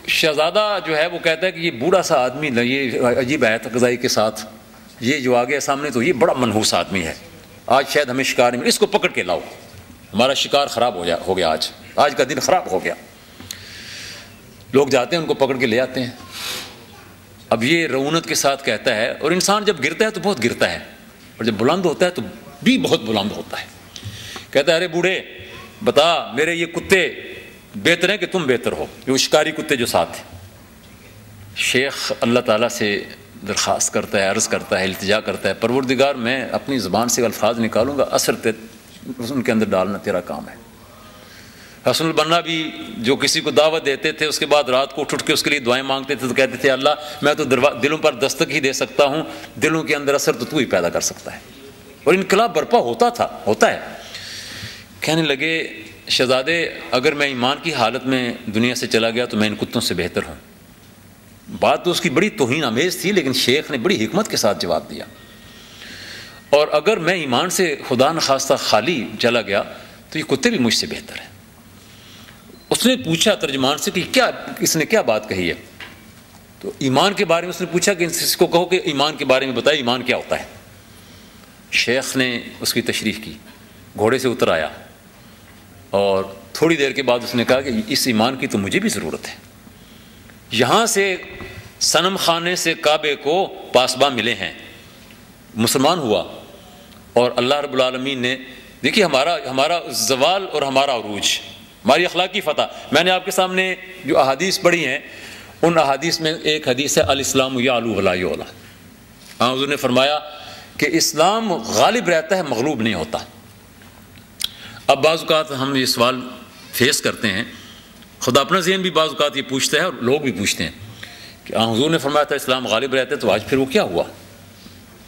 شہزادہ جو ہے وہ کہتا ہے کہ یہ بوڑھا سا آدمی، یہ عجیب آیت قضائی کے ساتھ یہ جو آ گیا سامنے، تو یہ بڑا منحوس آدمی ہے، آج شاید ہمیں شکار نہیں، اس کو پکڑ کے لاؤ، ہمارا شکار خراب ہو گیا، آج کا دن خراب ہو گیا۔ لوگ جاتے ہیں، ان کو پکڑ کے لے آتے ہیں۔ اب یہ رعونت کے ساتھ کہتا ہے، اور انسان جب گرتا ہے تو بہت گرتا ہے، اور جب بلند ہوتا ہے تو بھی بہت بلند ہوتا ہے۔ کہتا ہے ارے بوڑھے بتا، میرے یہ کتے بہتر ہیں کہ تم بہتر ہو، یہ شکاری کتے جو ساتھ ہیں۔ شیخ اللہ تعالیٰ سے درخواست کرتا ہے، عرض کرتا ہے، التجا کرتا ہے، پروردگار میں اپنی زبان سے الفاظ نکالوں گا، اثر ان کے اندر ڈالنا تیرا کام ہے۔ حسن البنا بھی جو کسی کو دعوت دیتے تھے، اس کے بعد رات کو اٹھ کے اس کے لیے دعائیں مانگتے تھے، تو کہتے تھے اللہ میں تو دلوں پر دستک ہی دے سکتا ہوں، دلوں کے اندر اثر تو ہی پیدا کر سکتا ہے۔ اور انقلاب برپا ہوتا ہے۔ کہنے لگے شہزادے اگر میں ایمان کی حالت میں دنیا سے چلا گیا تو میں ان کتوں سے بہتر ہوں۔ بات تو اس کی بڑی توہین آمیز تھی، لیکن شیخ نے بڑی حکمت کے ساتھ جواب دیا، اور اگر میں ایمان سے خدا نخواستہ خالی چلا گیا تو یہ کتے بھی مجھ سے بہتر ہیں۔ اس نے پوچھا ترجمان سے کہ اس نے کیا بات کہی ہے؟ تو ایمان کے بارے میں اس نے پوچھا کہ اس کو کہو کہ ایمان کے بارے میں بتائے، ایمان کیا ہوتا ہے؟ شیخ نے اس کی تشریح کی، گھوڑے سے اتر آیا، اور تھوڑی دیر کے بعد اس نے کہا کہ اس ایمان کی تو مجھے بھی ضرورت ہے۔ یہاں سے صنم خانے سے کعبے کو پاسباں ملے ہیں، مسلمان ہوا، اور اللہ رب العالمین نے دیکھیے ہمارا زوال اور ہمارا عروج، ہماری اخلاقی فتح۔ میں نے آپ کے سامنے جو احادیث پڑھی ہیں، ان احادیث میں ایک حدیث ہے الاسلام یعلو ولا یعلی۔ حضور نے فرمایا کہ اسلام غالب رہتا ہے، مغلوب نہیں ہوتا۔ اب بعض اوقات ہم یہ سوال فیس کرتے ہیں، خدا اپنا ذہن بھی بعض اوقات یہ پوچھتا ہے، اور لوگ بھی پوچھتے ہیں کہ حضور نے فرمایا تھا اسلام غالب رہتا ہے، تو آج پھر وہ کیا ہوا؟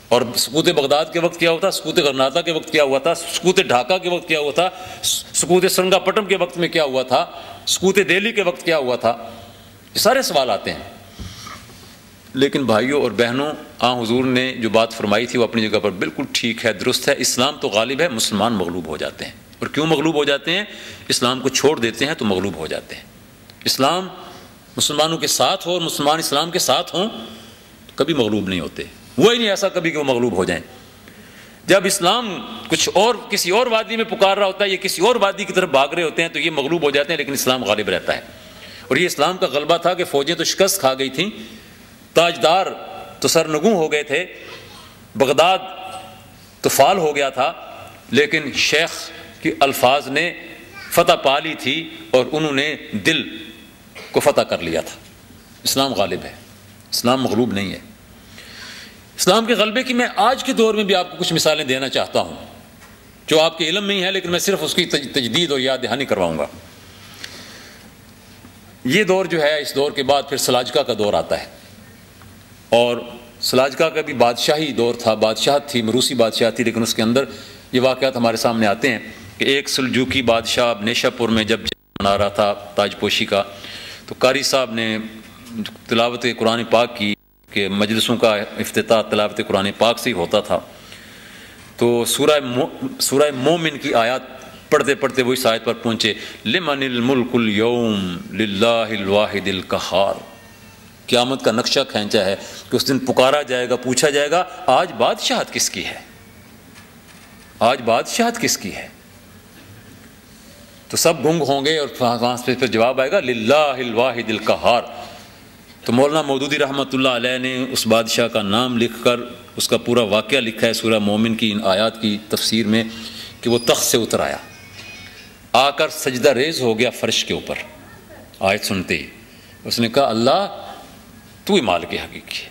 اور سقوط بغداد کے وقت کیا ہوا تھا، سقوط غرناطہ کے وقت کیا ہوا تھا، سقوط ڈھاکہ کے وقت کیا ہوا تھا، سقوط سرنگا پٹم کے وقت میں کیا ہوا تھا، سقوط دہلی کے وقت کیا ہوا تھا؟ یہ سارے سوال آتے ہیں۔ لیکن بھائیوں اور بہنوں، حضور نے جو بات فرمائی تھی وہ اپنی جگہ پر بالکل ٹھیک ہے، درست ہے۔ اسلام تو غالب ہے، مسلمان مغلوب ہو جاتے ہیں۔ اور کیوں مغلوب ہو جاتے ہیں؟ اسلام کو چھوڑ دیتے ہیں تو مغلوب ہو جاتے ہیں۔ اسلام مسلمانوں کے ساتھ ہو اور مسلمان اسلام کے ساتھ ہوں تو کبھی مغلوب نہیں ہوتے، ہوا ہی نہیں ایسا کبھی کہ وہ مغلوب ہو جائیں۔ جب اسلام کچھ اور کسی اور وادی میں پکار رہا ہوتا ہے یا کسی اور وادی کی طرف بھاگ رہے ہوتے ہیں تو یہ مغلوب ہو جاتے ہیں، لیکن اسلام غالب رہتا ہے۔ اور یہ اسلام کا غلبہ تھا کہ فوجیں تو شکست کھا گئی تھیں، تاجدار تو سرنگوں ہو گئے تھے، بغداد تو فال ہو گیا تھا، لیکن شیخ کے الفاظ نے فتح پا لی تھی اور انہوں نے دل کو فتح کر لیا تھا۔ اسلام غالب ہے، اسلام مغلوب نہیں ہے۔ اسلام کے غلبے کی میں آج کے دور میں بھی آپ کو کچھ مثالیں دینا چاہتا ہوں جو آپ کے علم میں ہی ہے، لیکن میں صرف اس کی تجدید اور یاد دہانی کرواؤں گا۔ یہ دور جو ہے، اس دور کے بعد پھر سلاجقہ کا دور آتا ہے، اور سلاجقہ کا بھی بادشاہی دور تھا، بادشاہت تھی، روسی بادشاہ تھی، لیکن اس کے اندر یہ واقعات ہمارے سامنے آتے ہیں کہ ایک سلجوکی بادشاہ نیشا پور میں جب بنا رہا تھا تاج پوشی کا، تو قاری صاحب نے تلاوت قرآن پاک کی کہ مجلسوں کا افتتاح تلاوت قرآن پاک سے ہی ہوتا تھا، تو سورہ مومن کی آیات پڑھتے پڑھتے وہ اس آیت پر پہنچے، لمن الملک اليوم للہ الواحد القہار۔ قیامت کا نقشہ کھینچا ہے کہ اس دن پکارا جائے گا، پوچھا جائے گا آج بادشاہت کس کی ہے، آج بادشاہت کس کی ہے؟ تو سب گنگ ہوں گے اور وہاں سے پھر جواب آئے گا للہ الواحد القہار۔ تو مولانا مودودی رحمۃ اللہ علیہ نے اس بادشاہ کا نام لکھ کر اس کا پورا واقعہ لکھا ہے سورہ مومن کی ان آیات کی تفسیر میں، کہ وہ تخت سے اتر آیا، آ کر سجدہ ریز ہو گیا فرش کے اوپر آیت سنتے ہی۔ اس نے کہا اللہ تو ہی مالک حقیقی ہے،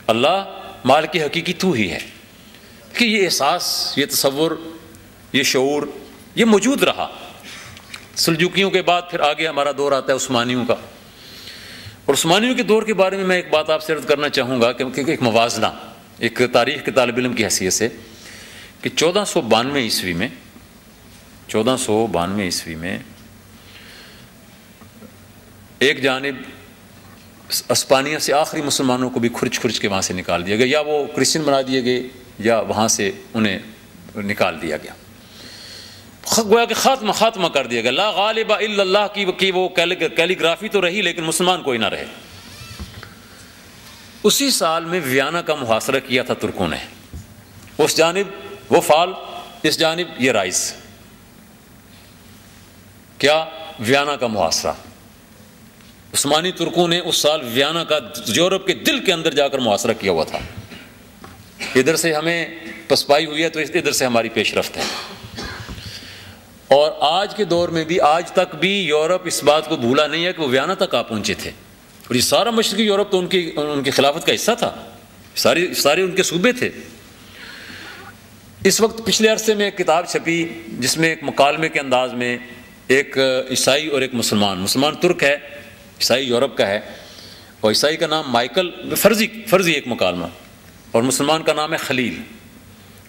اللہ مالک حقیقی تو ہی ہے۔ کہ یہ احساس، یہ تصور، یہ شعور یہ موجود رہا۔ سلجوکیوں کے بعد پھر آگے ہمارا دور آتا ہے عثمانیوں کا، اور عثمانیوں کے دور کے بارے میں ایک بات آپ سے عرض کرنا چاہوں گا کہ ایک موازنہ، ایک تاریخ کے طالب علم کی حیثیت سے، کہ 1492 عیسوی میں ایک جانب اسپانیہ سے آخری مسلمانوں کو بھی کھرچ کے وہاں سے نکال دیا گیا، یا وہ کرسچن بنا دیے گئے یا وہاں سے انہیں نکال دیا گیا۔ گویا کہ خاتمہ کر دیا گیا. لا غالب الا اللہ کی وہ کیلیگرافی تو رہی لیکن مسلمان کوئی نہ رہے. اسی سال میں ویانا کا محاصرہ کیا تھا ترکوں نے. اس جانب وہ فال، اس جانب یہ رائز. کیا؟ ویانا کا محاصرہ. عثمانی ترکوں نے اس سال ویانا کا یورپ کے دل کے اندر جا کر محاصرہ کیا ہوا تھا. ادھر سے ہمیں پسپائی ہوئی ہے تو ادھر سے ہماری پیش رفت ہے. اور آج کے دور میں بھی، آج تک بھی یورپ اس بات کو بھولا نہیں ہے کہ وہ ویانا تک آ پہنچے تھے. اور یہ سارا مشرقی یورپ تو ان کی خلافت کا حصہ تھا، سارے ان کے صوبے تھے. اس وقت پچھلے عرصے میں ایک کتاب چھپی جس میں ایک مکالمے کے انداز میں ایک عیسائی اور ایک مسلمان ترک ہے، عیسائی یورپ کا ہے، اور عیسائی کا نام مائیکل، فرضی ایک مکالمہ، اور مسلمان کا نام ہے خلیل.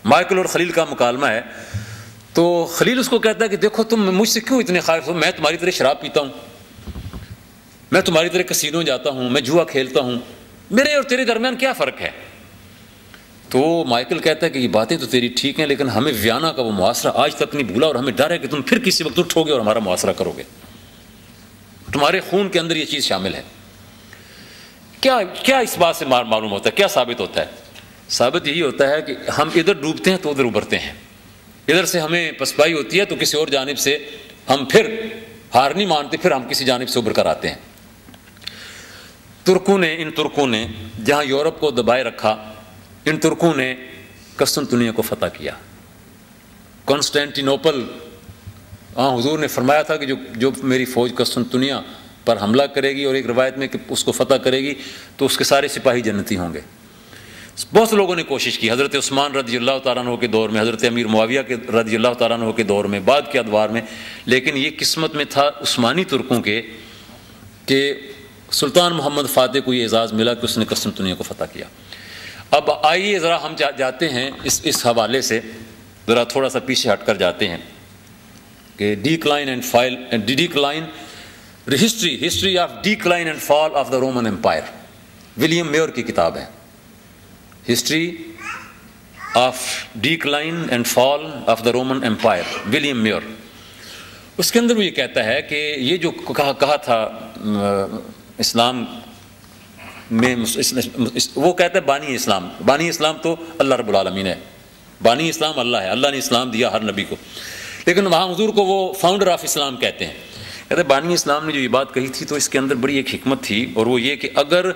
مائیکل اور خلیل کا مکالمہ ہے. تو خلیل اس کو کہتا ہے کہ دیکھو تم مجھ سے کیوں اتنے خائف ہو؟ میں تمہاری طرح شراب پیتا ہوں، میں تمہاری طرح کسینوں جاتا ہوں، میں جوا کھیلتا ہوں، میرے اور تیرے درمیان کیا فرق ہے؟ تو مائیکل کہتا ہے کہ یہ باتیں تو تیری ٹھیک ہیں لیکن ہمیں ویانا کا وہ محاصرہ آج تک نہیں بھولا، اور ہمیں ڈر ہے کہ تم پھر کسی وقت اٹھو گے اور ہمارا محاصرہ کرو گے. تمہارے خون کے اندر یہ چیز شامل ہے. کیا اس بات سے معلوم ہوتا ہے؟ کیا ثابت ہوتا ہے؟ ثابت یہی ہوتا ہے کہ ہم ادھر ڈوبتے ہیں تو ادھر ابھرتے ہیں. ادھر سے ہمیں پسپائی ہوتی ہے تو کسی اور جانب سے ہم پھر ہار نہیں مانتے، پھر ہم کسی جانب سے ابھر کر آتے ہیں. ان ترکوں نے جہاں یورپ کو دبائے رکھا، ان ترکوں نے قسطنطنیہ کو فتح کیا. کانسٹینٹینوپل، حضور نے فرمایا تھا کہ جو میری فوج قسطنطنیہ پر حملہ کرے گی، اور ایک روایت میں کہ اس کو فتح کرے گی تو اس کے سارے سپاہی جنتی ہوں گے. بہت سے لوگوں نے کوشش کی، حضرت عثمان رضی اللہ تعالیٰ عنہ کے دور میں، حضرت امیر معاویہ کے رضی اللہ تعالیٰ عنہ کے دور میں، بعد کے ادوار میں، لیکن یہ قسمت میں تھا عثمانی ترکوں کے کہ سلطان محمد فاتح کو یہ اعزاز ملا کہ اس نے قسطنطنیہ کو فتح کیا. اب آئیے ذرا ہم جاتے ہیں اس حوالے سے ذرا تھوڑا سا پیچھے ہٹ کر جاتے ہیں کہ history of decline and fall of the Roman empire. William Muir کی کتاب ہے history of decline and fall of the Roman empire, William Muir. اس کے اندر وہ یہ کہتا ہے کہ یہ جو کہا تھا اسلام میں، وہ کہتا ہے بانی اسلام تو اللہ رب العالمین ہے، بانی اسلام اللہ ہے، اللہ نے اسلام دیا ہر نبی کو، لیکن وہاں حضور کو وہ فاؤنڈر آف اسلام کہتے ہیں. کہتے ہیں بانی اسلام نے جو یہ بات کہی تھی تو اس کے اندر بڑی ایک حکمت تھی، اور وہ یہ کہ اگر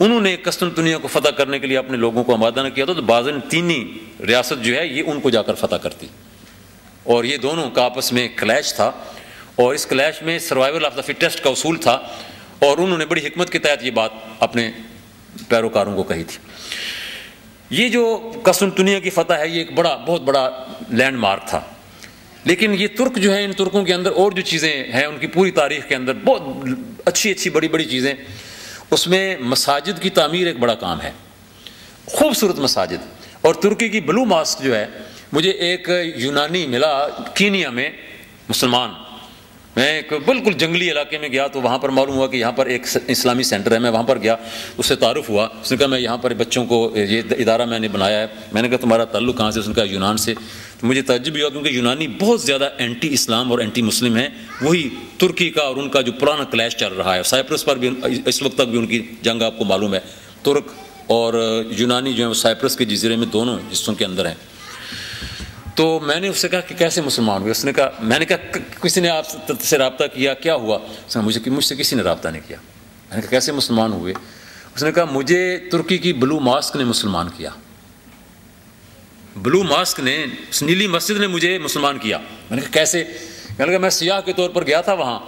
انہوں نے قسطنطنیہ کو فتح کرنے کے لیے اپنے لوگوں کو آمادہ نہ کیا تو بازنطینی ریاست جو ہے یہ ان کو جا کر فتح کرتی، اور یہ دونوں کا آپس میں کلیش تھا، اور اس کلیش میں سروائیول آف دا فٹسٹ کا اصول تھا، اور انہوں نے بڑی حکمت کے تحت یہ بات اپنے پیروکاروں کو کہی تھی. یہ جو قسطنطنیہ کی فتح ہے یہ ایک بہت بڑا لینڈ مارک تھا. لیکن یہ ترک جو ہے، ان ترکوں کے اندر اور جو چیزیں ہیں ان کی پوری تاریخ کے اندر بہت اچھی بڑی چیزیں، اس میں مساجد کی تعمیر ایک بڑا کام ہے، خوبصورت مساجد. اور ترکی کی بلو ماسک جو ہے، مجھے ایک یونانی ملا کینیا میں مسلمان، میں ایک بالکل جنگلی علاقے میں گیا تو وہاں پر معلوم ہوا کہ یہاں پر ایک اسلامی سینٹر ہے. میں وہاں پر گیا، اس سے تعارف ہوا، اس نے کہا میں یہاں پر بچوں کو یہ ادارہ میں نے بنایا ہے. میں نے کہا تمہارا تعلق کہاں سے؟ اس نے کہا یونان سے. تو مجھے تعجب ہوا کیونکہ یونانی بہت زیادہ اینٹی اسلام اور اینٹی مسلم ہیں. وہی ترکی کا اور ان کا جو پرانا کلیش چل رہا ہے، سائپرس پر بھی اس وقت تک بھی ان کی جنگ آپ کو معلوم ہے. ترک اور یونانی جو ہیں وہ سائپرس کے جزیرے میں دونوں حصوں کے اندر ہیں. تو میں نے اس سے کہا کہ کیسے مسلمان ہوئے؟ اس نے کہا، میں نے کہا کسی نے آپ سے رابطہ کیا؟ کیا ہوا؟ اس نے مجھ سے کسی نے رابطہ نہیں کیا. میں نے کہا کیسے مسلمان ہوئے؟ اس نے کہا مجھے ترکی کی بلو ماسک نے مسلمان کیا. بلو ماسک نے، اس نیلی مسجد نے مجھے مسلمان کیا. میں نے کہا کیسے؟ میں نے کہا میں سیاح کے طور پر گیا تھا وہاں،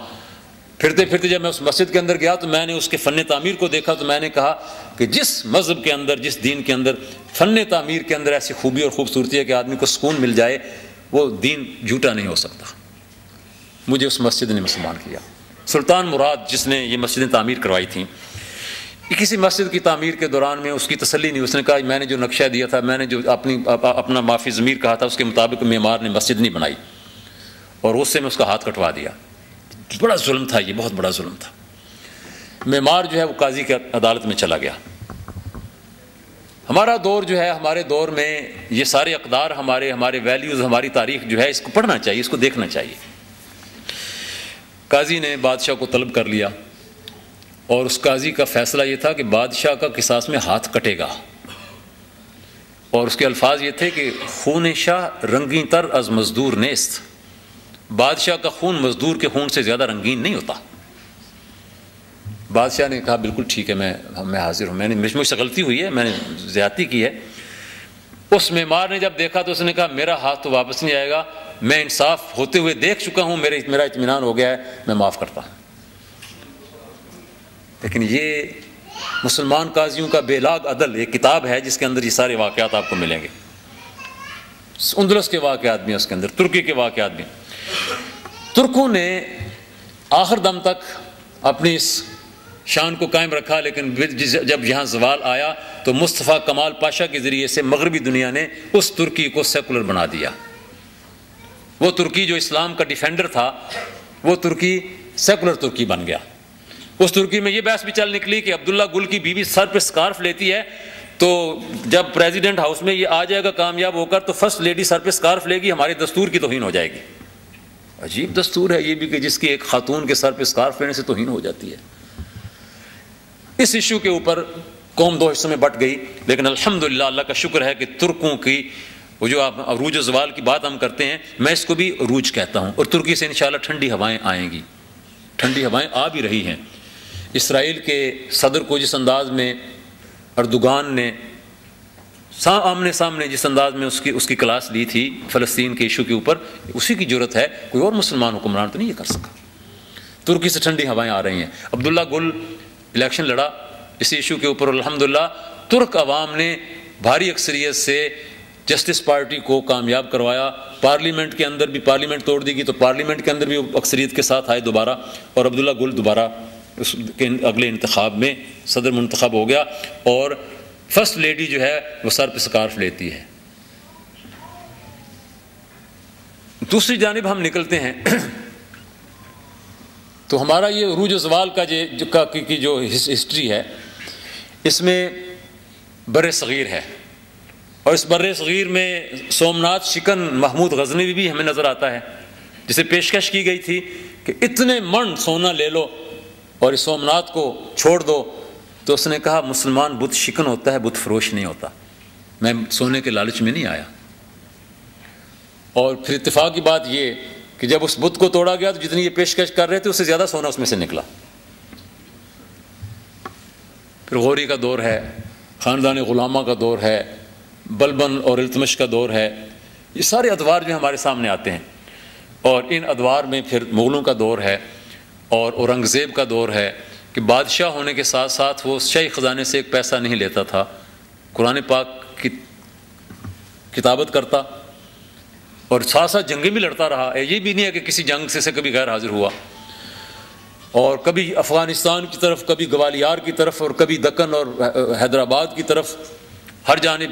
پھرتے جب میں اس مسجد کے اندر گیا تو میں نے اس کے فن تعمیر کو دیکھا، تو میں نے کہا کہ جس مذہب کے اندر، جس دین کے اندر فن تعمیر کے اندر ایسی خوبی اور خوبصورتی ہے کہ آدمی کو سکون مل جائے، وہ دین جھوٹا نہیں ہو سکتا. مجھے اس مسجد نے مسلمان کیا. سلطان مراد جس نے یہ مسجدیں تعمیر کروائی تھیں، کسی مسجد کی تعمیر کے دوران میں اس کی تسلی نہیں. اس نے کہا میں نے جو نقشہ دیا تھا، میں نے جو اپنا معافی ضمیر کہا تھا، اس کے مطابق معمار نے مسجد نہیں بنائی، اور اس سے میں اس کا ہاتھ کٹوا دیا. بڑا ظلم تھا یہ، بہت بڑا ظلم تھا. معمار جو ہے وہ قاضی کی عدالت میں چلا گیا. ہمارا دور جو ہے، ہمارے دور میں یہ سارے اقدار، ہمارے ویلیوز، ہماری تاریخ جو ہے، اس کو پڑھنا چاہیے، اس کو دیکھنا چاہیے۔ قاضی نے بادشاہ کو طلب کر لیا، اور اس قاضی کا فیصلہ یہ تھا کہ بادشاہ کا قصاص میں ہاتھ کٹے گا، اور اس کے الفاظ یہ تھے کہ خون شاہ رنگین تر از مزدور نیست، بادشاہ کا خون مزدور کے خون سے زیادہ رنگین نہیں ہوتا۔ بادشاہ نے کہا بالکل ٹھیک ہے، میں حاضر ہوں، مجھ سے غلطی ہوئی ہے، میں نے زیادتی کی ہے۔ اس معمار نے جب دیکھا تو اس نے کہا میرا ہاتھ تو واپس نہیں آئے گا، میں انصاف ہوتے ہوئے دیکھ چکا ہوں، میرا اطمینان ہو گیا ہے، میں معاف کرتا ہوں۔ لیکن یہ مسلمان قاضیوں کا بے لاگ عدل ایک کتاب ہے جس کے اندر یہ سارے واقعات آپ کو ملیں گے۔ اندلس کے واقعات بھی، اس کے اندر ترکی کے واقعات بھی۔ ترکوں نے آخر دم تک اپنی اس شان کو قائم رکھا، لیکن جب یہاں زوال آیا تو مصطفیٰ کمال پاشا کے ذریعے سے مغربی دنیا نے اس ترکی کو سیکولر بنا دیا۔ وہ ترکی جو اسلام کا ڈیفینڈر تھا، وہ ترکی سیکولر ترکی بن گیا۔ اس ترکی میں یہ بحث بھی چل نکلی کہ عبداللہ گل کی بیوی سر پہ سکارف لیتی ہے، تو جب پریزیڈنٹ ہاؤس میں یہ آ جائے گا کامیاب ہو کر تو فرسٹ لیڈی سر پہ سکارف لے گی، ہمارے دستور کی توہین ہو جائے گی۔ عجیب دستور ہے یہ بھی کہ جس کی ایک خاتون کے سر پہ سکارف لینے سے توہین ہو جاتی ہے۔ اس ایشو کے اوپر قوم دو حصوں میں بٹ گئی، لیکن الحمدللہ اللہ کا شکر ہے کہ ترکوں کی وہ جو آپ عروج و زوال کی بات ہم کرتے ہیں، میں اس کو بھی عروج کہتا ہوں، اور ترکی سے انشاءاللہ ٹھنڈی ہوائیں آئیں گی، ٹھنڈی ہوائیں آ بھی رہی ہیں۔ اسرائیل کے صدر کو جس انداز میں اردوغان نے آمنے سامنے جس انداز میں اس کی کلاس لی تھی فلسطین کے ایشو کے اوپر، اسی کی جرت ہے، کوئی اور مسلمان حکمران تو نہیں یہ کر سکا۔ ترکی سے ٹھنڈی ہوائیں آ رہی ہیں۔ عبداللہ گل الیکشن لڑا اس ایشو کے اوپر، الحمدللہ ترک عوام نے بھاری اکثریت سے جسٹس پارٹی کو کامیاب کروایا۔ پارلیمنٹ کے اندر بھی پارلیمنٹ توڑ دی گئی تو پارلیمنٹ کے اندر بھی اکثریت کے ساتھ آئے دوبارہ، اور عبداللہ گل دوبارہ اس کے اگلے انتخاب میں صدر منتخب ہو گیا، اور فرسٹ لیڈی جو ہے وہ سر پہ سکارف لیتی ہے۔ دوسری جانب ہم نکلتے ہیں تو ہمارا یہ عروج و زوال کا جو ہسٹری ہے، اس میں بر صغیر ہے، اور اس بر صغیر میں سومناتھ شکن محمود غزنوی بھی ہمیں نظر آتا ہے، جسے پیشکش کی گئی تھی کہ اتنے من سونا لے لو اور اس سومناتھ کو چھوڑ دو، تو اس نے کہا مسلمان بت شکن ہوتا ہے، بت فروش نہیں ہوتا، میں سونے کے لالچ میں نہیں آیا۔ اور پھر اتفاق کی بات یہ کہ جب اس بت کو توڑا گیا تو جتنی یہ پیشکش کر رہے تھے اس سے زیادہ سونا اس میں سے نکلا۔ پھر غوری کا دور ہے، خاندان غلامہ کا دور ہے، بلبن اور التمش کا دور ہے، یہ سارے ادوار جو ہمارے سامنے آتے ہیں، اور ان ادوار میں پھر مغلوں کا دور ہے، اور اورنگزیب کا دور ہے کہ بادشاہ ہونے کے ساتھ ساتھ وہ شاہی خزانے سے ایک پیسہ نہیں لیتا تھا، قرآن پاک کی کتابت کرتا، اور ساتھ ساتھ جنگیں بھی لڑتا رہا۔ یہ بھی نہیں ہے کہ کسی جنگ سے کبھی غیر حاضر ہوا، اور کبھی افغانستان کی طرف، کبھی گوالیار کی طرف، اور کبھی دکن اور حیدرآباد کی طرف، ہر جانب،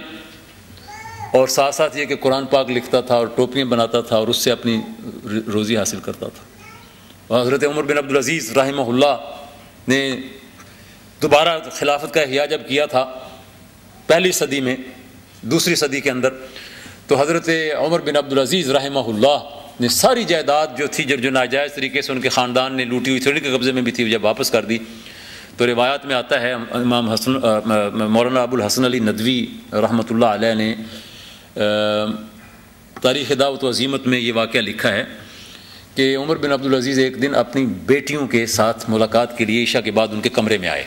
اور ساتھ ساتھ یہ کہ قرآن پاک لکھتا تھا اور ٹوپیاں بناتا تھا اور اس سے اپنی روزی حاصل کرتا تھا۔ اور حضرت عمر بن عبدالعزیز رحمہ اللہ نے دوبارہ خلافت کا احیاء جب کیا تھا پہلی صدی میں، دوسری صدی کے اندر، تو حضرت عمر بن عبدالعزیز رحمہ اللہ نے ساری جائیداد جو تھی جو ناجائز طریقے سے ان کے خاندان نے لوٹی ہوئی تھی، ان کے قبضے میں بھی تھی، جب واپس کر دی تو روایات میں آتا ہے، امام مولانا ابو الحسن علی ندوی رحمۃ اللہ علیہ نے تاریخ دعوت و عزیمت میں یہ واقعہ لکھا ہے کہ عمر بن عبدالعزیز ایک دن اپنی بیٹیوں کے ساتھ ملاقات کے لیے عشاء کے بعد ان کے کمرے میں آئے،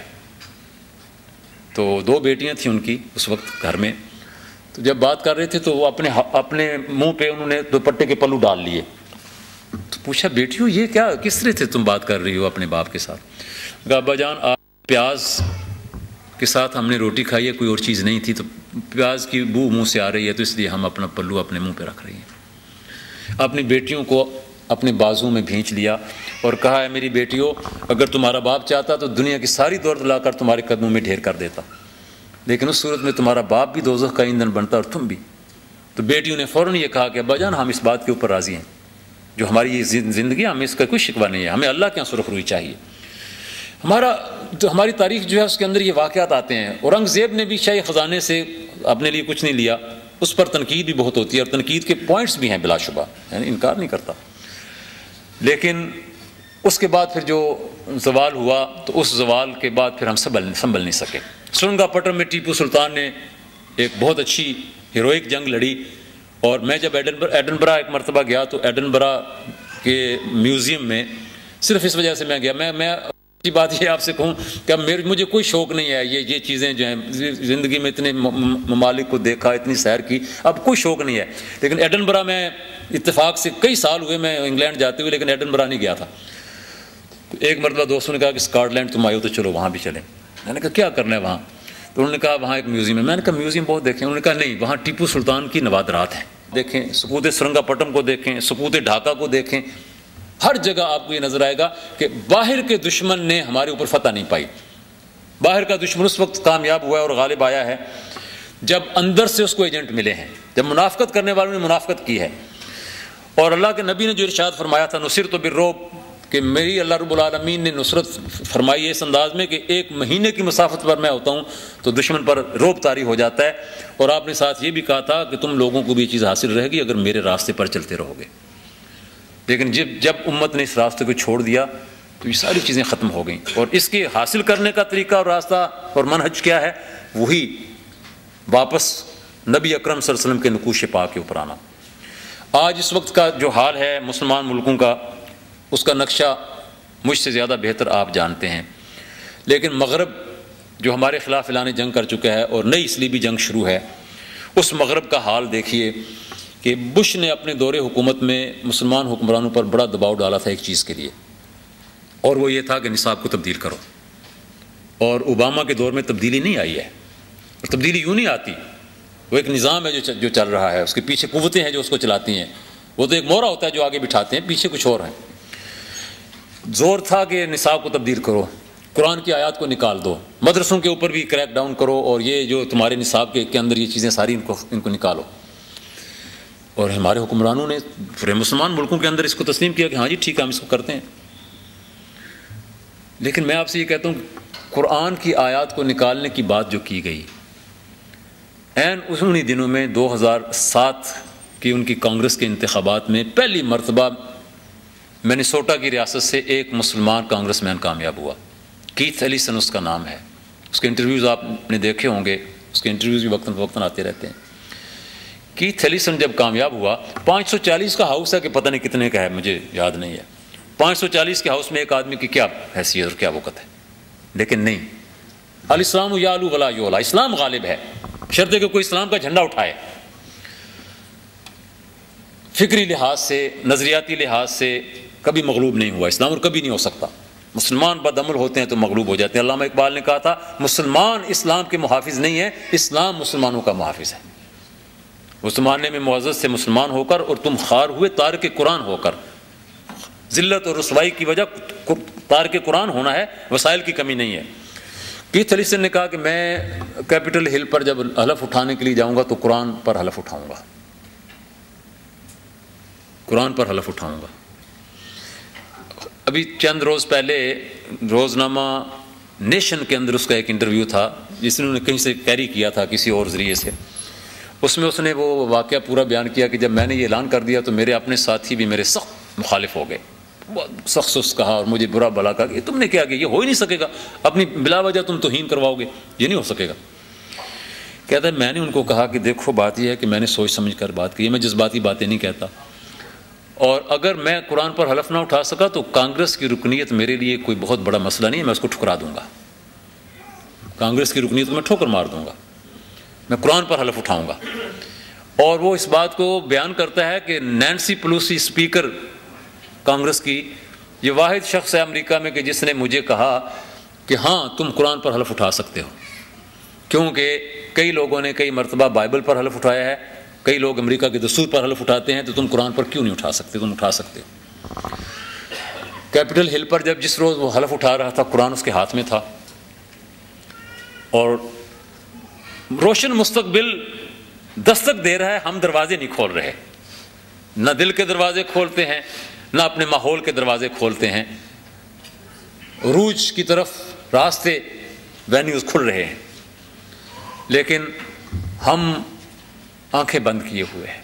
تو 2 بیٹیاں تھیں ان کی اس وقت گھر میں، تو جب بات کر رہے تھے تو وہ اپنے منہ پہ انہوں نے دوپٹے کے پلو ڈال لیے، تو پوچھا بیٹیوں یہ کیا، کس طرح سے تم بات کر رہی ہو اپنے باپ کے ساتھ؟ کہا ابا جان آپ پیاز کے ساتھ ہم نے روٹی کھائی ہے، کوئی اور چیز نہیں تھی، تو پیاز کی بو منہ سے آ رہی ہے تو اس لیے ہم اپنا پلو اپنے منہ پہ رکھ رہی ہیں۔ اپنی بیٹیوں کو اپنے بازو میں بھینچ لیا اور کہا ہے میری بیٹیوں، اگر تمہارا باپ چاہتا تو دنیا کی ساری دولت لا کر تمہارے قدموں میں ڈھیر کر دیتا، لیکن اس صورت میں تمہارا باپ بھی دوزخ کا ایندھن بنتا اور تم بھی۔ تو بیٹیوں نے فوراً یہ کہا کہ ابا جان ہم اس بات کے اوپر راضی ہیں، جو ہماری یہ زندگی، ہمیں اس کا کوئی شکوہ نہیں ہے، ہمیں اللہ کے یہاں سرخ روئی چاہیے۔ ہمارا تو ہماری تاریخ جو ہے اس کے اندر یہ واقعات آتے ہیں. اورنگزیب نے بھی شاہی خزانے سے اپنے لیے کچھ نہیں لیا، اس پر تنقید بھی بہت ہوتی ہے اور تنقید کے پوائنٹس بھی ہیں بلا شبہ، یعنی انکار نہیں کرتا. لیکن اس کے بعد پھر جو زوال ہوا تو اس زوال کے بعد پھر ہم سنبھل نہیں سکے. سرنگا پٹم میں ٹیپو سلطان نے ایک بہت اچھی ہیروئک جنگ لڑی، اور میں جب ایڈنبرا ایک مرتبہ گیا تو ایڈنبرا کے میوزیم میں صرف اس وجہ سے میں گیا، میں کی بات یہ آپ سے کہوں کہ مجھے کوئی شوق نہیں ہے یہ چیزیں جو ہیں، زندگی میں اتنے ممالک کو دیکھا، اتنی سیر کی، اب کوئی شوق نہیں ہے. لیکن ایڈنبرا میں اتفاق سے کئی سال ہوئے میں انگلینڈ جاتے ہوئے، لیکن ایڈنبرا نہیں گیا تھا. ایک مرتبہ دوستوں نے کہا کہ اسکاٹ لینڈ تم آئے ہو تو چلو وہاں بھی چلیں. میں نے کہا کیا کرنا ہے وہاں؟ تو انہوں نے کہا وہاں ایک میوزیم ہے. میں نے کہا میوزیم بہت دیکھیں. انہوں نے کہا نہیں، وہاں ٹیپو سلطان کی نوادرات ہیں، دیکھیں. سقوط سرنگا پٹم کو دیکھیں، سقوط ڈھاکہ کو دیکھیں. ہر جگہ آپ کو یہ نظر آئے گا کہ باہر کے دشمن نے ہمارے اوپر فتح نہیں پائی. باہر کا دشمن اس وقت کامیاب ہوا ہے اور غالب آیا ہے جب اندر سے اس کو ایجنٹ ملے ہیں، جب منافقت کرنے والوں نے منافقت کی ہے. اور اللہ کے نبی نے جو ارشاد فرمایا تھا نصرت بالرعب، کہ میری اللہ رب العالمین نے نصرت فرمائی ہے اس انداز میں کہ 1 مہینے کی مسافت پر میں ہوتا ہوں تو دشمن پر رعب طاری ہو جاتا ہے. اور آپ نے ساتھ یہ بھی کہا تھا کہ تم لوگوں کو بھی یہ چیز حاصل رہے گی اگر میرے راستے پر چلتے رہو گے. لیکن جب امت نے اس راستے کو چھوڑ دیا تو یہ ساری چیزیں ختم ہو گئیں. اور اس کے حاصل کرنے کا طریقہ اور راستہ اور منہج کیا ہے؟ وہی واپس نبی اکرم صلی اللہ علیہ وسلم کے نقوش پاک کے اوپر آنا. آج اس وقت کا جو حال ہے مسلمان ملکوں کا، اس کا نقشہ مجھ سے زیادہ بہتر آپ جانتے ہیں. لیکن مغرب جو ہمارے خلاف اعلان جنگ کر چکا ہے اور نئی صلیبی جنگ شروع ہے، اس مغرب کا حال دیکھیے کہ بش نے اپنے دور حکومت میں مسلمان حکمرانوں پر بڑا دباؤ ڈالا تھا ایک چیز کے لیے، اور وہ یہ تھا کہ نصاب کو تبدیل کرو. اور اوباما کے دور میں تبدیلی نہیں آئی ہے، اور تبدیلی یوں نہیں آتی. وہ ایک نظام ہے جو چل رہا ہے، اس کے پیچھے قوتیں ہیں جو اس کو چلاتی ہیں. وہ تو ایک مورا ہوتا ہے جو آگے بٹھاتے ہیں، پیچھے کچھ اور ہیں. زور تھا کہ نصاب کو تبدیل کرو، قرآن کی آیات کو نکال دو، مدرسوں کے اوپر بھی کریک ڈاؤن کرو، اور یہ جو تمہارے نصاب کے اندر یہ چیزیں ساری ان کو نکالو. اور ہمارے حکمرانوں نے پورے مسلمان ملکوں کے اندر اس کو تسلیم کیا کہ ہاں جی ٹھیک ہے ہم اس کو کرتے ہیں. لیکن میں آپ سے یہ کہتا ہوں قرآن کی آیات کو نکالنے کی بات جو کی گئی عین انہی دنوں میں 2007 کی ان کی کانگریس کے انتخابات میں پہلی مرتبہ مینیسوٹا کی ریاست سے ایک مسلمان کانگریس مین کامیاب ہوا. کیتھ ایلیسن اس کا نام ہے. اس کے انٹرویوز آپ نے دیکھے ہوں گے، اس کے انٹرویوز بھی وقتاً فوقتاً آتے رہتے ہیں. کیتھ ایلیسن جب کامیاب ہوا، 540 کا ہاؤس ہے کہ پتہ نہیں کتنے کا ہے مجھے یاد نہیں ہے. 540 کے ہاؤس میں ایک آدمی کی کیا حیثیت اور کیا وقت ہے. لیکن نہیں، الاسلام یعلو ولا یعلی، اسلام غالب ہے، شرط ہے کہ کوئی اسلام کا جھنڈا اٹھائے. فکری لحاظ سے، نظریاتی لحاظ سے کبھی مغلوب نہیں ہوا اسلام، اور کبھی نہیں ہو سکتا. مسلمان بدعمل ہوتے ہیں تو مغلوب ہو جاتے ہیں. علامہ اقبال نے کہا تھا مسلمان اسلام کے محافظ نہیں ہے، اسلام مسلمانوں کا محافظ ہے. اس زمانے میں معزز سے مسلمان ہو کر اور تم خار ہوئے تارک قرآن ہو کر. ذلت اور رسوائی کی وجہ تارک قرآن ہونا ہے، وسائل کی کمی نہیں ہے. کیتھ ایلیسن نے کہا کہ میں کیپٹل ہل پر جب حلف اٹھانے کے لیے جاؤں گا تو قرآن پر حلف اٹھاؤں گا، قرآن پر حلف اٹھاؤں گا. ابھی چند روز پہلے روزنامہ نیشن کے اندر اس کا ایک انٹرویو تھا جس نے انہوں نے کہیں سے کیری کیا تھا کسی اور ذریعے سے. اس میں اس نے وہ واقعہ پورا بیان کیا کہ جب میں نے یہ اعلان کر دیا تو میرے اپنے ساتھی بھی میرے سخت مخالف ہو گئے، بہت سخت سخت کہا اور مجھے برا بھلا کہا کہ تم نے کیا کیا، یہ ہو ہی نہیں سکے گا، اپنی بلا وجہ تم توہین کرواؤ گے، یہ نہیں ہو سکے گا. کہتا ہے میں نے ان کو کہا کہ دیکھو بات یہ ہے کہ میں نے سوچ سمجھ کر بات کی ہے، میں جذباتی باتیں نہیں کہتا، اور اگر میں قرآن پر حلف نہ اٹھا سکا تو کانگریس کی رکنیت میرے لیے کوئی بہت بڑا مسئلہ نہیں ہے، میں اس کو ٹھکرا دوں گا. کانگریس کی رکنیت کو میں ٹھوکر مار دوں گا، میں قرآن پر حلف اٹھاؤں گا. اور وہ اس بات کو بیان کرتا ہے کہ نینسی پیلوسی اسپیکر کانگریس کی یہ واحد شخص ہے امریکہ میں کہ جس نے مجھے کہا کہ ہاں تم قرآن پر حلف اٹھا سکتے ہو، کیونکہ کئی لوگوں نے کئی مرتبہ بائبل پر حلف اٹھایا ہے، کئی لوگ امریکہ کے دستور پر حلف اٹھاتے ہیں، تو تم قرآن پر کیوں نہیں اٹھا سکتے؟ تم اٹھا سکتے ہو. کیپٹل ہل پر جس روز وہ حلف اٹھا رہا تھا قرآن اس کے ہاتھ میں تھا، اور روشن مستقبل دستک دے رہا ہے، ہم دروازے نہیں کھول رہے، نہ دل کے دروازے کھولتے ہیں نہ اپنے ماحول کے دروازے کھولتے ہیں. عروج کی طرف راستے وینیوز کھل رہے ہیں، لیکن ہم آنکھیں بند کیے ہوئے ہیں۔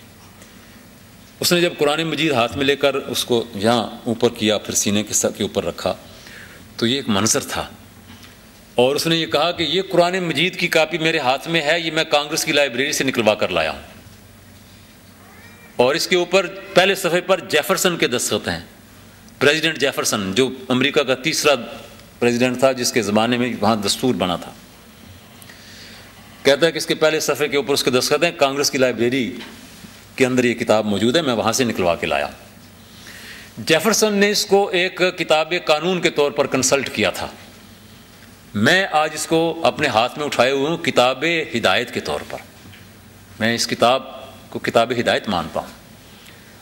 اس نے جب قرآن مجید ہاتھ میں لے کر اس کو یہاں اوپر کیا، پھر سینے کے سر کے اوپر رکھا، تو یہ ایک منظر تھا، اور اس نے یہ کہا کہ یہ قرآن مجید کی کاپی میرے ہاتھ میں ہے، یہ میں کانگریس کی لائبریری سے نکلوا کر لایا ہوں، اور اس کے اوپر پہلے صفحے پر جیفرسن کے دستخط ہیں، پریزیڈنٹ جیفرسن، جو امریکہ کا تیسرا پریزیڈنٹ تھا جس کے زمانے میں وہاں دستور بنا تھا۔ کہتا ہے کہ اس کے پہلے صفحے کے اوپر اس کے دستخط ہیں، کانگریس کی لائبریری کے اندر یہ کتاب موجود ہے، میں وہاں سے نکلوا کے لایا۔ جیفرسن نے اس کو ایک کتاب قانون کے طور پر کنسلٹ کیا تھا، میں آج اس کو اپنے ہاتھ میں اٹھائے ہوئے ہوں کتاب ہدایت کے طور پر، میں اس کتاب کو کتاب ہدایت مانتا ہوں،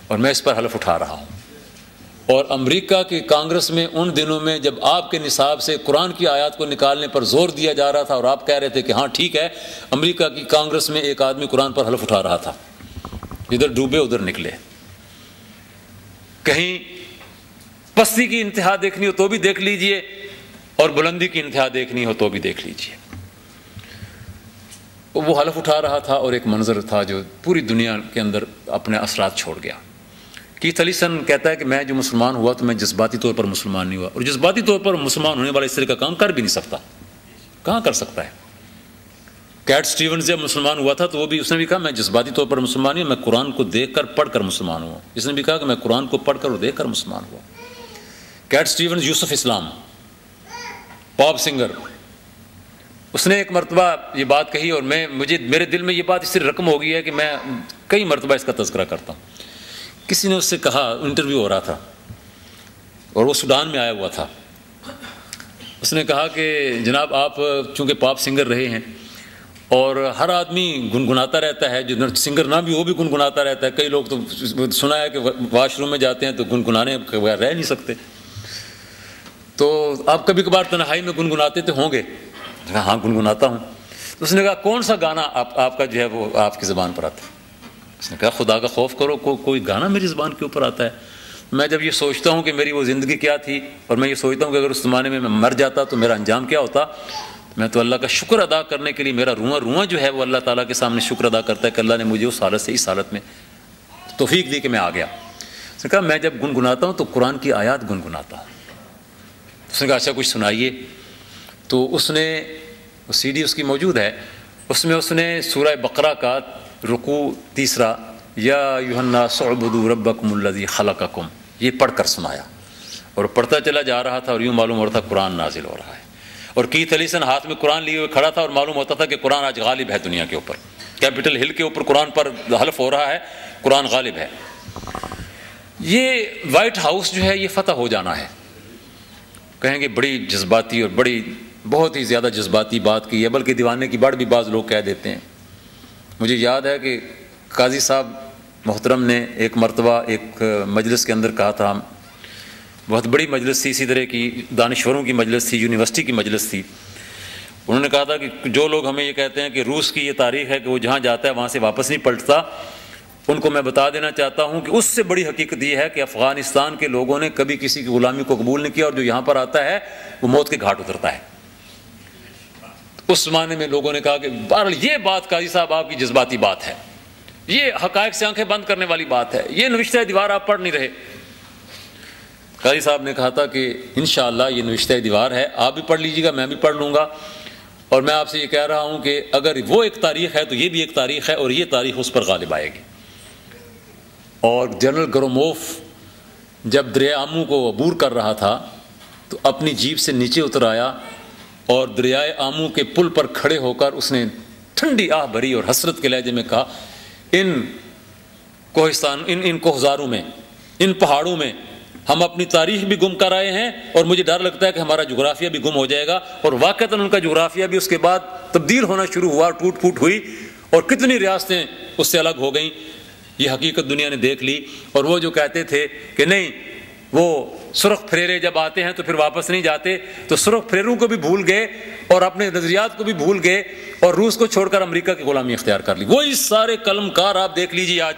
اور میں اس پر حلف اٹھا رہا ہوں۔ اور امریکہ کی کانگریس میں ان دنوں میں جب آپ کے نصاب سے قرآن کی آیات کو نکالنے پر زور دیا جا رہا تھا، اور آپ کہہ رہے تھے کہ ہاں ٹھیک ہے، امریکہ کی کانگریس میں ایک آدمی قرآن پر حلف اٹھا رہا تھا، ادھر ڈوبے ادھر نکلے۔ کہیں پستی کی انتہا دیکھنی ہو تو بھی دیکھ لیجئے، اور بلندی کی انتہا دیکھنی ہو تو بھی دیکھ لیجئے۔ وہ حلف اٹھا رہا تھا، اور ایک منظر تھا جو پوری دنیا کے اندر اپنے اثرات چھوڑ گیا۔ کیتھ ایلیسن کہتا ہے کہ میں جو مسلمان ہوا تو میں جذباتی طور پر مسلمان نہیں ہوا، اور جذباتی طور پر مسلمان ہونے والا اس طرح کا کام کر بھی نہیں سکتا، کہاں کر سکتا ہے۔ کیٹ سٹیونز جب مسلمان ہوا تھا تو اس نے بھی کہا میں جذباتی طور پر مسلمان نہیں ہوں، میں قرآن کو دیکھ کر پڑھ کر مسلمان ہوا۔ اس نے بھی کہا کہ میں قرآن کو پڑھ کر اور دیکھ کر مسلمان ہوا۔ کیٹ سٹیونز یوسف اسلام، پاپ سنگر، اس نے ایک مرتبہ یہ بات کہی، اور میرے دل میں یہ بات اس طرح رقم ہو گئی ہے کہ میں کئی مرتبہ اس کا تذکرہ کرتا ہوں۔ کسی نے اس سے کہا، انٹرویو ہو رہا تھا اور وہ سوڈان میں آیا ہوا تھا، اس نے کہا کہ جناب آپ چونکہ پاپ سنگر رہے ہیں اور ہر آدمی گنگناتا رہتا ہے، جو سنگر نہ بھی وہ بھی گنگناتا رہتا ہے، کئی لوگ تو سنا ہے کہ واش روم میں جاتے ہیں تو گنگنانے کے بغیر رہ نہیں سکتے، تو آپ کبھی کبھار تنہائی میں گنگناتے تو ہوں گے؟ ہاں گنگناتا ہوں۔ اس نے کہا کون سا گانا آپ کا جو ہے وہ آپ کی زبان پر آتا ہے؟ اس نے کہا خدا کا خوف کرو، کوئی گانا میری زبان کے اوپر آتا ہے؟ میں جب یہ سوچتا ہوں کہ میری وہ زندگی کیا تھی، اور میں یہ سوچتا ہوں کہ اگر اس زمانے میں مر جاتا تو میرا انجام کیا ہوتا، میں تو اللہ کا شکر ادا کرنے کے لیے میرا رواں جو ہے وہ اللہ تعالیٰ کے سامنے شکر ادا کرتا ہے کہ اللہ نے مجھے اس حالت سے اس حالت میں توفیق دی کہ میں آ گیا۔ اس نے کہا میں جب گنگناتا ہوں تو قرآن کی آیات گنگناتا ہوں۔ اس نے کہا اچھا کچھ سنائیے، تو اس نے CD اس کی موجود ہے، اس میں اس نے سورہ بقرہ کا رکوع تیسرا یا ایھا الناس اعبدوا ربکم الذی خلقکم یہ پڑھ کر سنایا، اور پڑھتا چلا جا رہا تھا، اور یوں معلوم ہو رہا تھا قرآن نازل ہو رہا ہے، اور کیتھ ایلیسن ہاتھ میں قرآن لیے ہوئے کھڑا تھا، اور معلوم ہوتا تھا کہ قرآن آج غالب ہے دنیا کے اوپر، کیپٹل ہل کے اوپر قرآن پر حلف ہو رہا ہے، قرآن غالب ہے۔ یہ وائٹ ہاؤس جو ہے یہ فتح ہو جانا ہے۔ کہیں گے بڑی جذباتی اور بہت ہی زیادہ جذباتی بات کی ہے، بلکہ دیوانے کی بڑھ بھی بعض لوگ کہہ دیتے ہیں۔ مجھے یاد ہے کہ قاضی صاحب محترم نے ایک مرتبہ ایک مجلس کے اندر کہا تھا، بہت بڑی مجلس تھی، اسی طرح کی دانشوروں کی مجلس تھی، یونیورسٹی کی مجلس تھی، انہوں نے کہا تھا کہ جو لوگ ہمیں یہ کہتے ہیں کہ روس کی یہ تاریخ ہے کہ وہ جہاں جاتا ہے وہاں سے واپس نہیں پلٹتا، ان کو میں بتا دینا چاہتا ہوں کہ اس سے بڑی حقیقت یہ ہے کہ افغانستان کے لوگوں نے کبھی کسی کی غلامی کو قبول نہیں کیا، اور جو یہاں پر آتا ہے وہ موت کے گھاٹ اترتا ہے۔ اس زمانے میں لوگوں نے کہا کہ بہرحال یہ بات قاضی صاحب آپ کی جذباتی بات ہے، یہ حقائق سے آنکھیں بند کرنے والی بات ہے، یہ نوشتہ دیوار آپ پڑھ نہیں رہے۔ قاضی صاحب نے کہا تھا کہ انشاءاللہ یہ نوشتہ دیوار ہے، آپ بھی پڑھ لیجیے گا، میں بھی پڑھ لوں گا، اور میں آپ سے یہ کہہ رہا ہوں کہ اگر وہ ایک تاریخ ہے تو یہ بھی ایک تاریخ ہے، اور یہ تاریخ اس پر غالب آئے گی۔ اور جنرل گروموف جب دریائے آمو کو عبور کر رہا تھا تو اپنی جیپ سے نیچے اتر آیا، اور دریائے آمو کے پل پر کھڑے ہو کر اس نے ٹھنڈی آہ بھری اور حسرت کے لہجے میں کہا ان کوہزاروں میں، ان پہاڑوں میں ہم اپنی تاریخ بھی گم کر آئے ہیں، اور مجھے ڈر لگتا ہے کہ ہمارا جغرافیہ بھی گم ہو جائے گا۔ اور واقعتاً ان کا جغرافیہ بھی اس کے بعد تبدیل ہونا شروع ہوا، ٹوٹ پھوٹ ہوئی، اور کتنی ریاستیں اس سے الگ ہو گئیں، یہ حقیقت دنیا نے دیکھ لی۔ اور وہ جو کہتے تھے کہ نہیں وہ سرخ پھریرے جب آتے ہیں تو پھر واپس نہیں جاتے، تو سرخ پھریروں کو بھی بھول گئے اور اپنے نظریات کو بھی بھول گئے، اور روس کو چھوڑ کر امریکہ کی غلامی اختیار کر لی۔ وہی سارے قلم کار آپ دیکھ لیجیے آج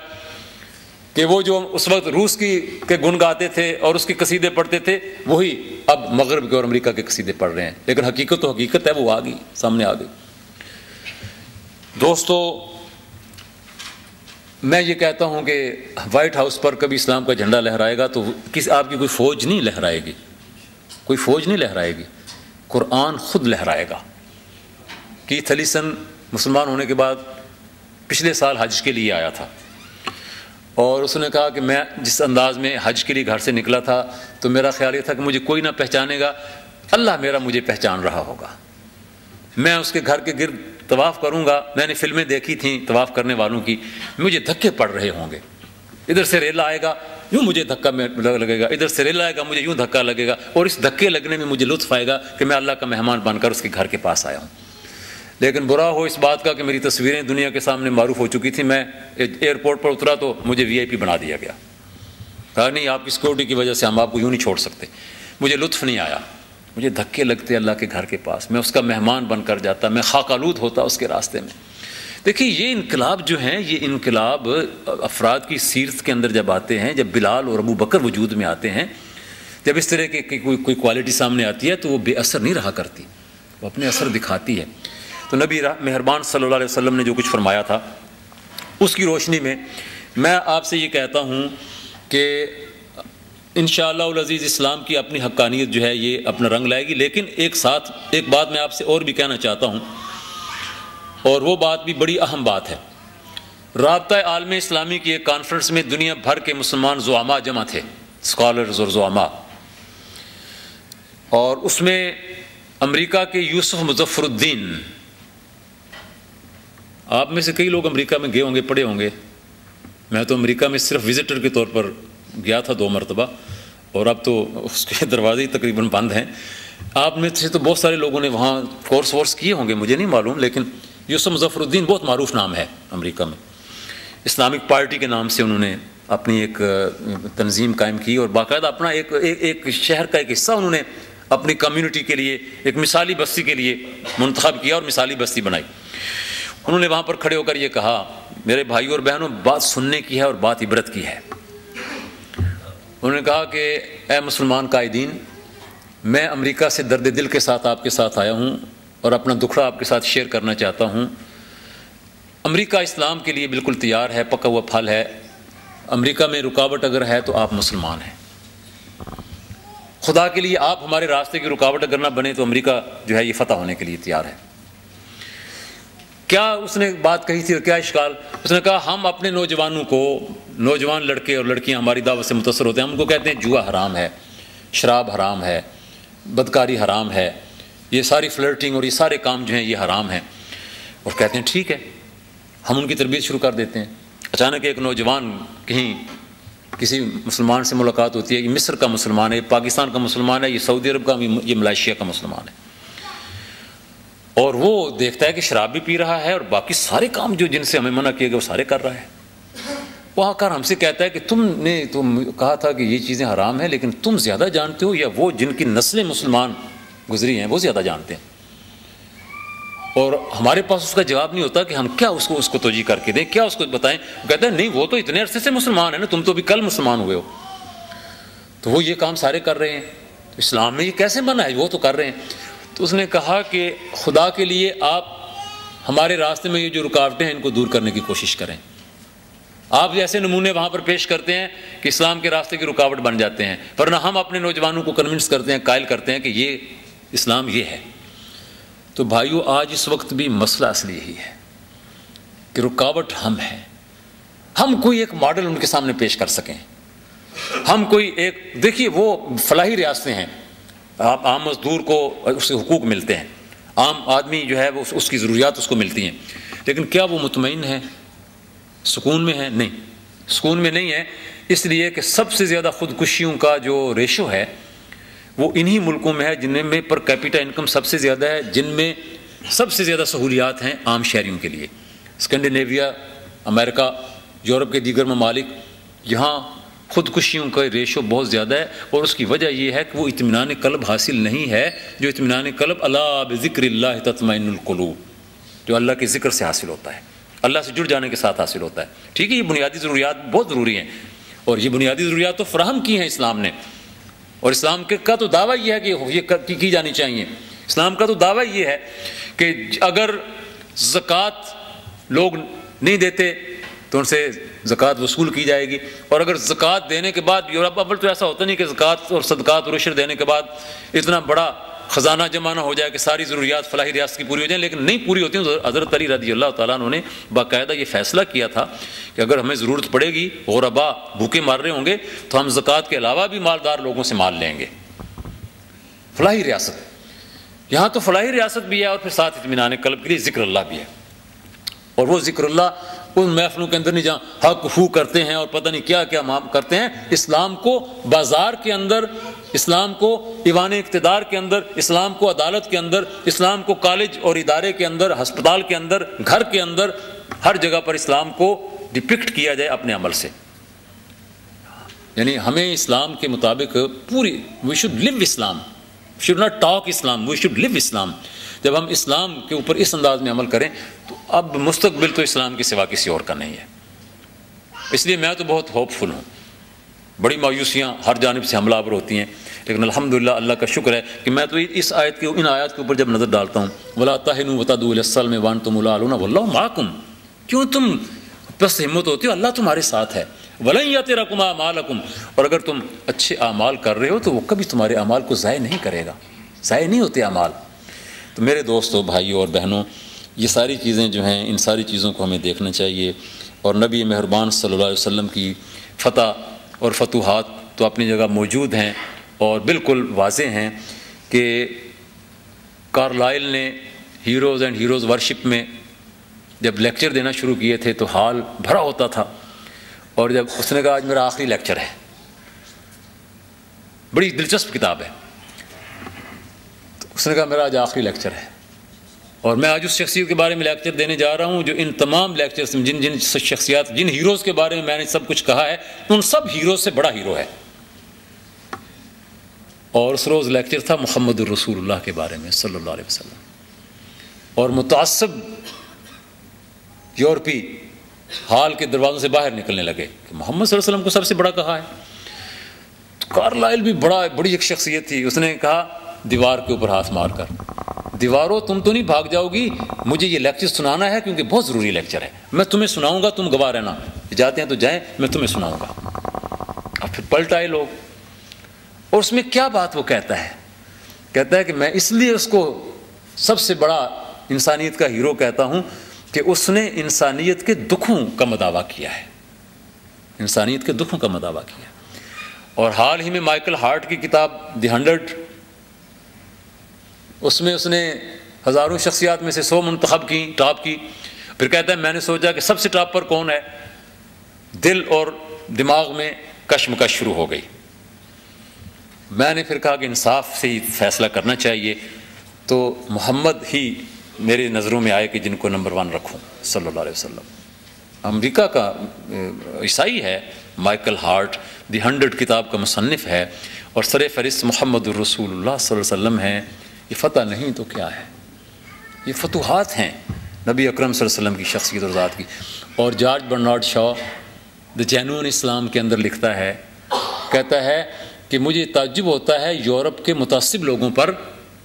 کہ وہ جو اس وقت روس کے گن گاتے تھے اور اس کے قصیدے پڑھتے تھے وہی اب مغرب کے اور امریکہ کے قصیدے پڑھ رہے ہیں، لیکن حقیقت تو حقیقت ہے، وہ آ گئی، سامنے آ گئی۔ دوستو، میں یہ کہتا ہوں کہ وائٹ ہاؤس پر کبھی اسلام کا جھنڈا لہرائے گا تو آپ کی کوئی فوج نہیں لہرائے گی، کوئی فوج نہیں لہرائے گی، قرآن خود لہرائے گا۔ کیتھ ایلیسن مسلمان ہونے کے بعد پچھلے سال حج کے لیے آیا تھا، اور اس نے کہا کہ میں جس انداز میں حج کے لیے گھر سے نکلا تھا تو میرا خیال یہ تھا کہ مجھے کوئی نہ پہچانے گا، اللہ میرا مجھے پہچان رہا ہوگا، میں اس کے گھر کے گرد طواف کروں گا، میں نے فلمیں دیکھی تھیں طواف کرنے والوں کی، مجھے دھکے پڑ رہے ہوں گے، ادھر سے ریلا آئے گا یوں مجھے دھکا لگے گا، ادھر سے ریلا آئے گا مجھے یوں دھکا لگے گا، اور اس دھکے لگنے میں مجھے لطف آئے گا کہ میں اللہ کا مہمان بن کر اس کے گھر کے پاس آیا ہوں۔ لیکن برا ہو اس بات کا کہ میری تصویریں دنیا کے سامنے معروف ہو چکی تھیں، میں ایئرپورٹ پر اترا تو مجھے وی آئی پی بنا دیا گیا، کہا نہیں آپ کی سیکورٹی کی وجہ سے ہم آپ کو یوں نہیں چھوڑ سکتے، مجھے لطف نہیں آیا، مجھے دھکے لگتے اللہ کے گھر کے پاس، میں اس کا مہمان بن کر جاتا، میں خاک آلود ہوتا اس کے راستے میں۔ دیکھیے یہ انقلاب جو ہیں، یہ انقلاب افراد کی سیرت کے اندر جب آتے ہیں، جب بلال اور ابو بکر وجود میں آتے ہیں، جب اس طرح کی کوئی کوالٹی سامنے آتی ہے تو وہ بے اثر نہیں رہا کرتی، وہ اپنے اثر دکھاتی ہے۔ تو نبی مہربان صلی اللہ علیہ وسلم نے جو کچھ فرمایا تھا اس کی روشنی میں میں آپ سے یہ کہتا ہوں کہ انشاءاللہ العزیز اسلام کی اپنی حقانیت جو ہے یہ اپنا رنگ لائے گی، لیکن ایک بات میں آپ سے اور بھی کہنا چاہتا ہوں، اور وہ بات بھی بڑی اہم بات ہے۔ رابطہ عالم اسلامی کی ایک کانفرنس میں دنیا بھر کے مسلمان زعماء جمع تھے، اسکالرز اور زعماء، اور اس میں امریکہ کے یوسف مظفر الدین، آپ میں سے کئی لوگ امریکہ میں گئے ہوں گے، پڑھے ہوں گے، میں تو امریکہ میں صرف وزٹر کے طور پر گیا تھا 2 مرتبہ، اور اب تو اس کے دروازے ہی تقریباً بند ہیں۔ آپ میں سے تو بہت سارے لوگوں نے وہاں کورس کیے ہوں گے، مجھے نہیں معلوم، لیکن یوسف مظفر الدین بہت معروف نام ہے امریکہ میں، اسلامک پارٹی کے نام سے انہوں نے اپنی ایک تنظیم قائم کی، اور باقاعدہ اپنا ایک شہر کا ایک حصہ انہوں نے اپنی کمیونٹی کے لیے، ایک مثالی بستی کے لیے منتخب کیا اور مثالی بستی بنائی۔ انہوں نے وہاں پر کھڑے ہو کر یہ کہا، میرے بھائیوں اور بہنوں، بات سننے کی ہے اور بات عبرت کی ہے۔ انہوں نے کہا کہ اے مسلمان قائدین، میں امریکہ سے درد دل کے ساتھ آپ کے ساتھ آیا ہوں اور اپنا دکھڑا آپ کے ساتھ شیئر کرنا چاہتا ہوں۔ امریکہ اسلام کے لیے بالکل تیار ہے، پکا ہوا پھل ہے، امریکہ میں رکاوٹ اگر ہے تو آپ مسلمان ہیں، خدا کے لیے آپ ہمارے راستے کی رکاوٹ اگر نہ بنے تو امریکہ جو ہے یہ فتح ہونے کے لیے تیار ہے۔ کیا اس نے بات کہی تھی اور کیا اشکال؟ اس نے کہا ہم اپنے نوجوانوں کو، نوجوان لڑکے اور لڑکیاں ہماری دعوت سے متاثر ہوتے ہیں، ہم ان کو کہتے ہیں جوا حرام ہے، شراب حرام ہے، بدکاری حرام ہے، یہ ساری فلرٹنگ اور یہ سارے کام جو ہیں یہ حرام ہیں، اور کہتے ہیں ٹھیک ہے، ہم ان کی تربیت شروع کر دیتے ہیں۔ اچانک ایک نوجوان کہیں کسی مسلمان سے ملاقات ہوتی ہے، یہ مصر کا مسلمان ہے، یہ پاکستان کا مسلمان ہے، یہ سعودی عرب کا، یہ ملائیشیا کا مسلمان ہے، اور وہ دیکھتا ہے کہ شراب بھی پی رہا ہے اور باقی سارے کام جو جن سے ہمیں منع کیے گئے وہ سارے کر رہا ہے۔ وہ آ کر ہم سے کہتا ہے کہ تم کہا تھا کہ یہ چیزیں حرام ہیں، لیکن تم زیادہ جانتے ہو، یا وہ جن کی نسلیں مسلمان گزری ہیں وہ زیادہ جانتے ہیں، اور ہمارے پاس اس کا جواب نہیں ہوتا کہ ہم کیا اس کو توجیہ کر کے دیں، کیا اس کو بتائیں۔ وہ کہتا ہے نہیں، وہ تو اتنے عرصے سے مسلمان ہیں نا، تم تو ابھی کل مسلمان ہوئے ہو، تو وہ یہ کام سارے کر رہے ہیں، تو اسلام میں یہ کیسے منع ہے، وہ تو کر رہے ہیں۔ تو اس نے کہا کہ خدا کے لیے آپ ہمارے راستے میں یہ جو رکاوٹیں ہیں ان کو دور کرنے کی کوشش کریں۔ آپ ایسے نمونے وہاں پر پیش کرتے ہیں کہ اسلام کے راستے کی رکاوٹ بن جاتے ہیں، ورنہ ہم اپنے نوجوانوں کو کنونس کرتے ہیں، قائل کرتے ہیں کہ یہ اسلام یہ ہے۔ تو بھائیو، آج اس وقت بھی مسئلہ اصلی یہی ہے کہ رکاوٹ ہم ہیں، ہم کوئی ایک ماڈل ان کے سامنے پیش کر سکیں، ہم کوئی ایک، دیکھیے وہ فلاحی ریاستیں ہیں، عام مزدور کو اس سے حقوق ملتے ہیں، عام آدمی جو ہے وہ اس کی ضروریات اس کو ملتی ہیں، لیکن کیا وہ مطمئن ہے، سکون میں ہے؟ نہیں، سکون میں نہیں ہے، اس لیے کہ سب سے زیادہ خودکشیوں کا جو ریشو ہے وہ انہی ملکوں میں ہے جن میں پر کیپیٹا انکم سب سے زیادہ ہے، جن میں سب سے زیادہ سہولیات ہیں عام شہریوں کے لیے۔ اسکینڈینیویا، امریکہ، یورپ کے دیگر ممالک، یہاں خودکشیوں کا ریشو بہت زیادہ ہے، اور اس کی وجہ یہ ہے کہ وہ اطمینان قلب حاصل نہیں ہے، جو اطمینان قلب الا بذکر اللہ تطمئن القلوب، جو اللہ کے ذکر سے حاصل ہوتا ہے۔ اللہ سے جڑ جانے کے ساتھ حاصل ہوتا ہے. ٹھیک ہے، یہ بنیادی ضروریات بہت ضروری ہیں، اور یہ بنیادی ضروریات تو فراہم کی ہیں اسلام نے، اور اسلام کا تو دعویٰ یہ ہے کہ یہ کی جانی چاہیے. اسلام کا تو دعویٰ یہ ہے کہ اگر زکوٰۃ لوگ نہیں دیتے تو ان سے زکوٰۃ وصول کی جائے گی، اور اگر زکوٰۃ دینے کے بعد بھی، اور اب تو ایسا ہوتا نہیں کہ زکوٰۃ اور صدقات اور عشر دینے کے بعد اتنا بڑا خزانہ جمع نہ ہو جائے کہ ساری ضروریات فلاحی ریاست کی پوری ہو جائیں، لیکن نہیں پوری ہوتی ہیں. حضرت علی رضی اللہ تعالیٰ عنہ نے باقاعدہ یہ فیصلہ کیا تھا کہ اگر ہمیں ضرورت پڑے گی، غربا بھوکے مار رہے ہوں گے، تو ہم زکوٰۃ کے علاوہ بھی مالدار لوگوں سے مال لیں گے. فلاحی ریاست، یہاں تو فلاحی ریاست بھی ہے، اور پھر ساتھ اطمینان قلب کے لیے ذکر اللہ بھی ہے. اور وہ ذکر اللہ ان محفلوں کے اندر نہیں جہاں حق ہو کرتے ہیں اور پتہ نہیں کیا کیا کرتے ہیں. اسلام کو بازار کے اندر، اسلام کو ایوان اقتدار کے اندر، اسلام کو عدالت کے اندر، اسلام کو کالج اور ادارے کے اندر، ہسپتال کے اندر، گھر کے اندر، ہر جگہ پر اسلام کو ڈپکٹ کیا جائے اپنے عمل سے. یعنی ہمیں اسلام کے مطابق پوری we should live Islam, should not talk Islam, we should live Islam. جب ہم اسلام کے اوپر اس انداز میں عمل کریں تو اب مستقبل تو اسلام کے سوا کسی اور کا نہیں ہے. اس لیے میں تو بہت ہوپ فل ہوں. بڑی مایوسیاں ہر جانب سے حملہ آور ہوتی ہیں، لیکن الحمدللہ اللہ کا شکر ہے کہ میں تو اس آیت کے، ان آیات کے اوپر جب نظر ڈالتا ہوں، وَلَا تَهِنُوا وَتَدْعُوا إِلَى السَّلْمِ وَأَنْتُمُ الْأَعْلَوْنَ وَاللَّهُ مَعَكُمْ. کیوں تم بس ہمت ہوتی ہو، اللہ تمہارے ساتھ ہے. وَلَن يَتِرَكُمْ أَعْمَالَكُمْ، اور اگر تم اچھے اعمال کر رہے ہو تو وہ کبھی تمہارے اعمال کو ضائع نہیں کرے گا. ضائع نہیں ہوتے اعمال. تو میرے دوستوں، بھائیوں اور بہنوں، یہ ساری چیزیں جو ہیں، ان ساری چیزوں کو ہمیں دیکھنا چاہیے. اور نبی مہربان صلی اللہ علیہ وسلم کی فتح اور فتوحات تو اپنی جگہ موجود ہیں اور بالکل واضح ہیں کہ کارلائل نے ہیروز اینڈ ہیروز ورشپ میں جب لیکچر دینا شروع کیے تھے تو ہال بھرا ہوتا تھا، اور جب اس نے کہا آج میرا آخری لیکچر ہے، بڑی دلچسپ کتاب ہے، تو اس نے کہا میرا آج آخری لیکچر ہے، اور میں آج اس شخصیت کے بارے میں لیکچر دینے جا رہا ہوں جو ان تمام لیکچرز میں جن شخصیات، جن ہیروز کے بارے میں نے سب کچھ کہا ہے، ان سب ہیروز سے بڑا ہیرو ہے. اور اس روز لیکچر تھا محمد الرسول اللہ کے بارے میں صلی اللہ علیہ وسلم. اور متعصب یورپی ہال کے دروازوں سے باہر نکلنے لگے کہ محمد صلی اللہ علیہ وسلم کو سب سے بڑا کہا ہے. کارلائل بھی بڑی ایک شخصیت تھی. اس نے کہا دیوار کے اوپر ہاتھ مار کر، دیواروں تم تو نہیں بھاگ جاؤ گی، مجھے یہ لیکچر سنانا ہے کیونکہ بہت ضروری لیکچر ہے، میں تمہیں سناؤں گا، تم گواہ رہنا، جاتے ہیں تو جائیں، میں تمہیں سناؤں گا. اب پھر پلٹ آئے لوگ. اور اس میں کیا بات وہ کہتا ہے کہ میں اس لیے اس کو سب سے بڑا انسانیت کا ہیرو کہتا ہوں کہ اس نے انسانیت کے دکھوں کا مداوع کیا ہے، انسانیت کے دکھوں کا مداوع کیا. اور حال ہی میں مائیکل ہارٹ کی کتاب دی 100، اس میں اس نے ہزاروں شخصیات میں سے 100 منتخب کی، ٹاپ کی. پھر کہتا ہے میں نے سوچا کہ سب سے ٹاپ پر کون ہے، دل اور دماغ میں کشمکش شروع ہو گئی. میں نے پھر کہا کہ انصاف سے ہی فیصلہ کرنا چاہیے، تو محمد ہی میرے نظروں میں آئے کہ جن کو نمبر 1 رکھوں صلی اللہ علیہ وسلم. امریکہ کا عیسائی ہے مائیکل ہارٹ، دی 100 کتاب کا مصنف ہے، اور سر فہرست محمد الرسول اللہ صلی اللہ علیہ وسلم ہیں. یہ فتح نہیں تو کیا ہے، یہ فتوحات ہیں نبی اکرم صلی اللہ علیہ وسلم کی شخصیت اور ذات کی. اور جارج برنارڈ شاء دا جینوئن اسلام کے اندر لکھتا ہے، کہتا ہے کہ مجھے تعجب ہوتا ہے یورپ کے متعصب لوگوں پر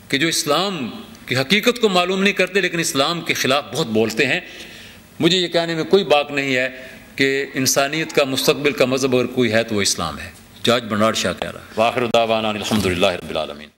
کہ جو اسلام کی حقیقت کو معلوم نہیں کرتے لیکن اسلام کے خلاف بہت بولتے ہیں. مجھے یہ کہنے میں کوئی باک نہیں ہے کہ انسانیت کا مستقبل کا مذہب اگر کوئی ہے تو وہ اسلام ہے. جارج برنارڈ شاء کہہ رہا ہے. وآخر دعوانا الحمدللہ رب العالمین.